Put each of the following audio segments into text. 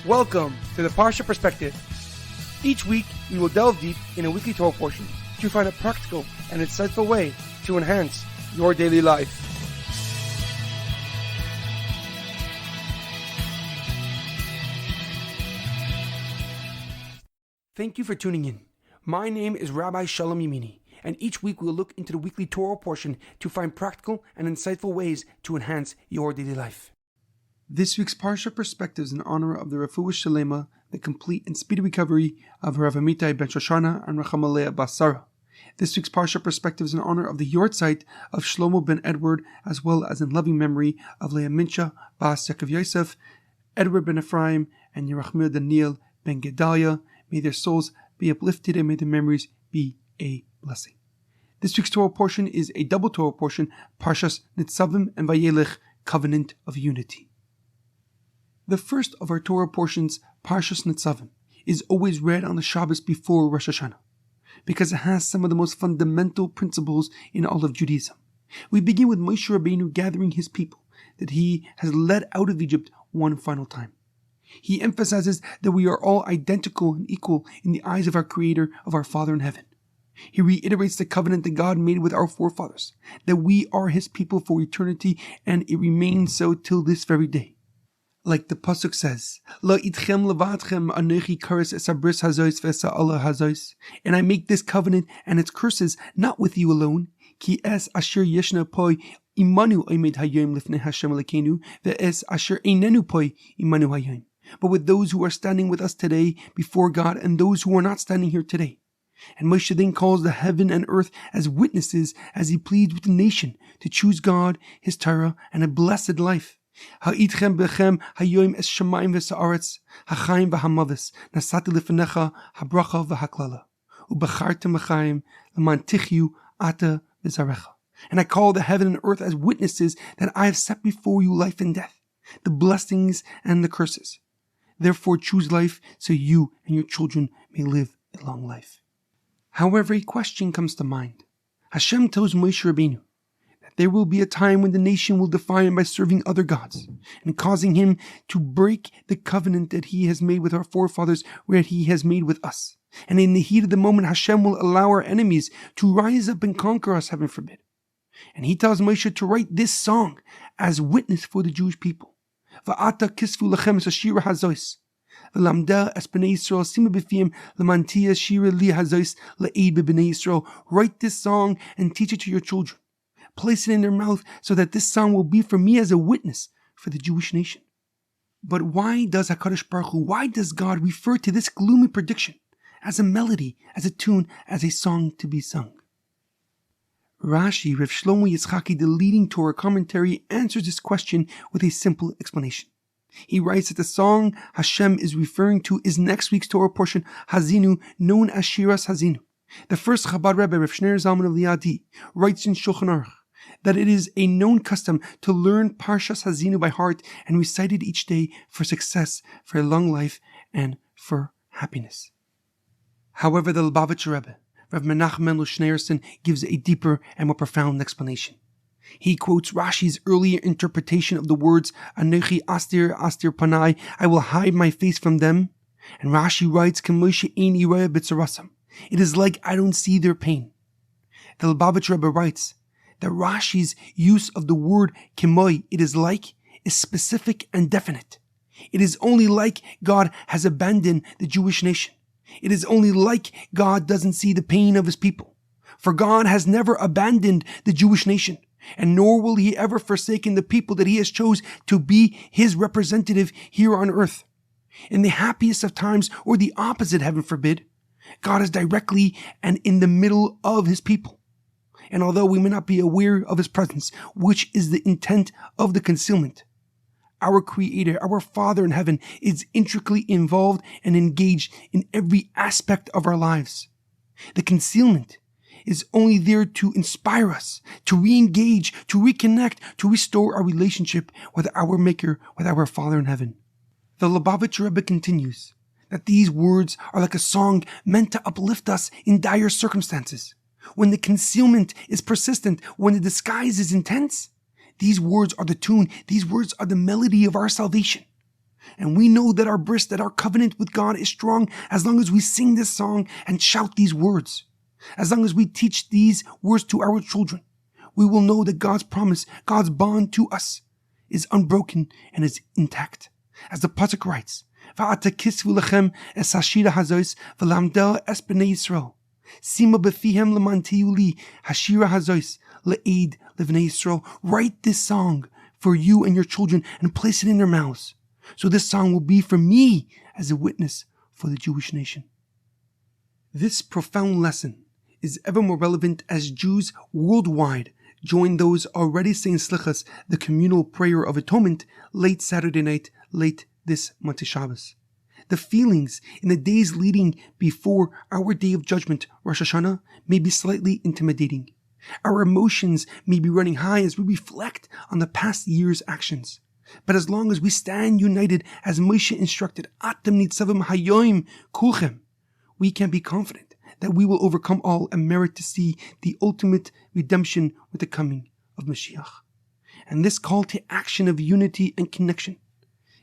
Welcome to the Parsha Perspective. Each week, we will delve deep in a weekly Torah portion to find a practical and insightful way to enhance your daily life. Thank you for tuning in. My name is Rabbi Shalom Yamini, and each week we will look into the weekly Torah portion to find practical and insightful ways to enhance your daily life. This week's Parsha Perspective is in honor of the Refuah Shalema, the complete and speedy recovery of HaRav Amitai ben Shoshanna and Leah bas Sarah. This week's Parsha Perspective is in honor of the Yortzeit of Shlomo Ben Edward, as well as in loving memory of Leah Mintche, bas Yosef, Edward Ben Efraim, and Yirachmiel Daniel Ben Gedalia. May their souls be uplifted and may their memories be a blessing. This week's Torah portion is a double Torah portion, Parshas Nitzavim Vayelech, Covenant of Unity. The first of our Torah portions, Parshas Nitzavim, is always read on the Shabbos before Rosh Hashanah, because it has some of the most fundamental principles in all of Judaism. We begin with Moshe Rabbeinu gathering his people that he has led out of Egypt one final time. He emphasizes that we are all identical and equal in the eyes of our Creator, of our Father in heaven. He reiterates the covenant that God made with our forefathers, that we are His people for eternity, and it remains so till this very day. Like the pasuk says, "La itchem levatchem anochi kares es habris hazois v'esa Allah hazois," and I make this covenant and its curses not with you alone. Ki es asher yeshna poi imanu omed hayom lifnei Hashem Elokeinu ve'es asher einenu poi imanu hayom, but with those who are standing with us today before God and those who are not standing here today. And Moshe then calls the heaven and earth as witnesses as he pleads with the nation to choose God, His Torah, and a blessed life. Ha'itchem bechem hayoim es shamayim v'sa'aretz ha'chaim v'hamavis nasati lefenecha habracha v'haklala ubachartem v'chaim l'man tichyu ata v'zarecha. And I call the heaven and earth as witnesses that I have set before you life and death, the blessings and the curses. Therefore choose life so you and your children may live a long life. However, a question comes to mind. Hashem tells Moshe Rabbeinu that there will be a time when the nation will defy him by serving other gods and causing him to break the covenant that he has made with our forefathers, where he has made with us. And in the heat of the moment, Hashem will allow our enemies to rise up and conquer us, heaven forbid. And he tells Moshe to write this song as witness for the Jewish people. Va'ata kisvu lachem es hashira hazois. V'lamda es b'nei Yisrael sima b'fiyim l'mantia shira li hazois la'id b'b'nei Yisrael. Write this song and teach it to your children. Place it in their mouth so that this song will be for me as a witness for the Jewish nation. But why does HaKadosh Baruch Hu, why does God refer to this gloomy prediction as a melody, as a tune, as a song to be sung? Rashi, Rav Shlomo Yitzchaki, the leading Torah commentary, answers this question with a simple explanation. He writes that the song Hashem is referring to is next week's Torah portion, Hazinu, known as Shiras Hazinu. The first Chabad Rebbe, Rav Shner Zalman of Leah, writes in Shulchan that it is a known custom to learn Parshas Hazinu by heart and recite it each day for success, for a long life, and for happiness. However, the Lubavitcher Rebbe, Rav Menachem Mendel Schneerson, gives a deeper and more profound explanation. He quotes Rashi's earlier interpretation of the words, Anochi astir astir panai, I will hide my face from them. And Rashi writes, K'moshe ein yireh b'tzarasam. It is like I don't see their pain. The Lubavitcher Rebbe writes that Rashi's use of the word kimoi, it is like, is specific and definite. It is only like God has abandoned the Jewish nation. It is only like God doesn't see the pain of His people. For God has never abandoned the Jewish nation, and nor will He ever forsaken the people that He has chose to be His representative here on earth. In the happiest of times, or the opposite, heaven forbid, God is directly and in the middle of His people. And although we may not be aware of His presence, which is the intent of the concealment, our Creator, our Father in heaven, is intricately involved and engaged in every aspect of our lives. The concealment is only there to inspire us, to re-engage, to reconnect, to restore our relationship with our Maker, with our Father in heaven. The Lubavitcher Rebbe continues that these words are like a song meant to uplift us in dire circumstances. When the concealment is persistent, when the disguise is intense, these words are the tune, these words are the melody of our salvation. And we know that our bris, that our covenant with God is strong as long as we sing this song and shout these words. As long as we teach these words to our children, we will know that God's promise, God's bond to us, is unbroken and is intact. As the pasuk writes, "Va'atakisvu lechem es hashira hazois v'lamdel es b'nei Yisrael. Sima befihem lemantiu li hashira hazois le'ed levnei Yisrael." Write this song for you and your children and place it in their mouths. So this song will be for me as a witness for the Jewish nation. This profound lesson is ever more relevant as Jews worldwide join those already saying slichas, the communal prayer of atonement, late Saturday night, late this Mintche Shabbos. The feelings in the days leading before our day of judgment, Rosh Hashanah, may be slightly intimidating. Our emotions may be running high as we reflect on the past year's actions. But as long as we stand united as Moshe instructed, Atem Nitzavim Hayoim Kulchem, we can be confident that we will overcome all and merit to see the ultimate redemption with the coming of Mashiach. And this call to action of unity and connection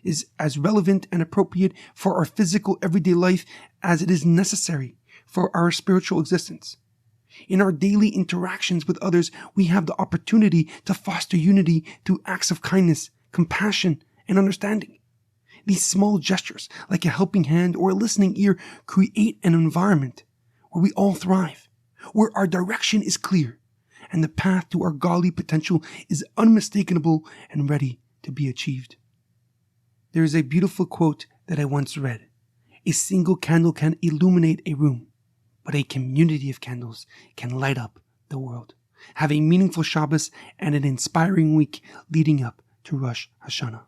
is as relevant and appropriate for our physical everyday life as it is necessary for our spiritual existence. In our daily interactions with others, we have the opportunity to foster unity through acts of kindness, compassion, and understanding. These small gestures, like a helping hand or a listening ear, create an environment where we all thrive, where our direction is clear, and the path to our godly potential is unmistakable and ready to be achieved. There is a beautiful quote that I once read. A single candle can illuminate a room, but a community of candles can light up the world. Have a meaningful Shabbos and an inspiring week leading up to Rosh Hashanah.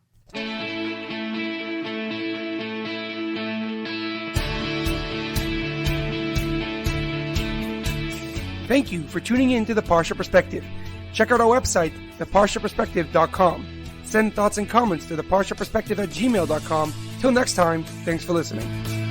Thank you for tuning in to the Parsha Perspective. Check out our website, theparshaperspective.com. Send thoughts and comments to theparshaperspective@gmail.com. Till next time, thanks for listening.